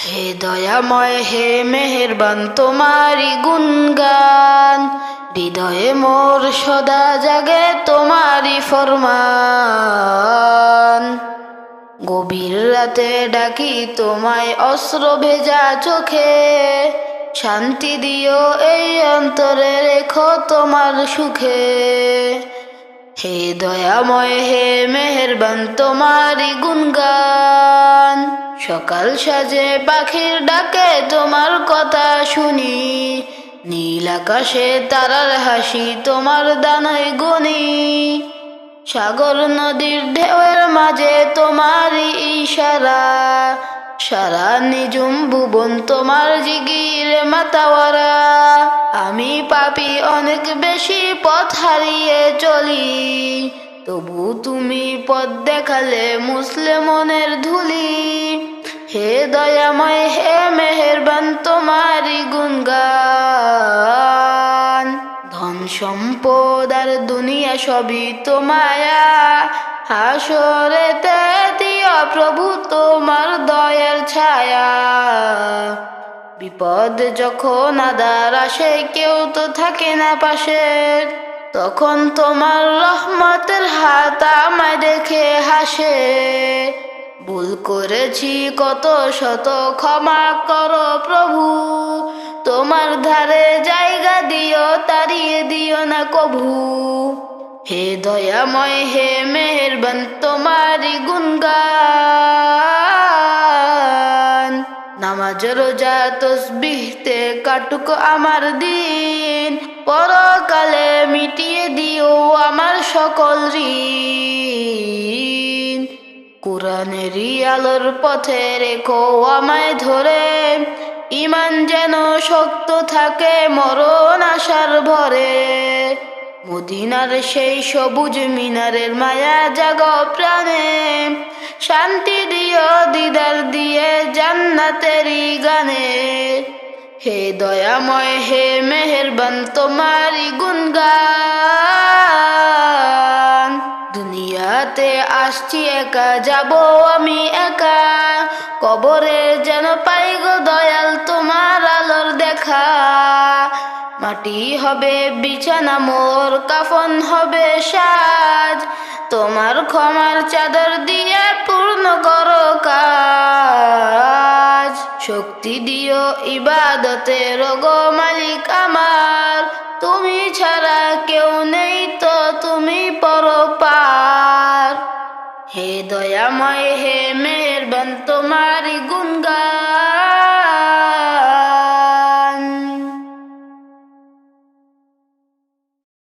হে দয়াময় হে মেহেরবান তোমারি গুণগান, হৃদয়ে মোর সদা জাগে তোমারি ফরমান। গভীর রাতে ডাকি তোমায় অশ্র ভেজা চোখে, শান্তি দিও এই অন্তরে রেখো তোমার সুখে। হে দয়াময় হে মেহেরবান তোমারি গুণগান, সকাল সাজে পাখির ডাকে তোমার কথা শুনি, নীল আকাশে তারার হাসি তোমার দানায় গুনি। সাগর নদীর ঢেউয়ের মাঝে তোমারই ইশারা, সারা নিজুম ভুবন তোমার জিগিরে মাতাওয়ারা। আমি পাপী অনেক বেশি পথ হারিয়ে চলি, তবু তুমি পথ দেখালে মুসলে মনের ধুলি। হে দয়াময় হে মেহেরবান তোমারি গুণগান, ধন সম্পদ আর দুনিয়া সবই তোমায়া, হাসরেতে দিও প্রভু তোমার দয়ার ছায়া। বিপদ যখন আদার আসে কেউ তো থাকে না পাশে, তখন তোমার রহমতের হাত আমায় দেখে হাসে। ভুল করেছি কত শত ক্ষমা করো প্রভু, তোমার ধারে জায়গা দিও তাড়িয়ে দিও না কভু। হে দয়াময় হে মেহেরবান তোমারি গুণগান, নামাজ রোজা তসবিহতে কাটুক আমার দিন, পরকালে মিটিয়ে দিও আমার সকল ঋণ। কুরআনেরই আলোর পথে রেখো আমায় ধরে, ঈমান যেন শক্ত থাকে মরণ আশার ভরে। মদিনার সেই সবুজ মিনারের মায়া জাগো প্রাণে, শান্তি দিও দিদার দিয়ে জান্নাতেরই গানে। হে দয়াময় হে মেহেরবান তোমারি গুণগান, দুনিয়াতে আসছি একা যাব আমি একা, কবরে যেন পাই গো দয়াল তোমার আলোর দেখা। মাটি হবে বিছানা মোর কাফন হবে সাজ, তোমার ক্ষমার চাদর দিয়ে পূর্ণ করো কাজ। শক্তি দিও ইবাদতের গো মালিক আমার, তুমি ছাড়া কেউ নেই তো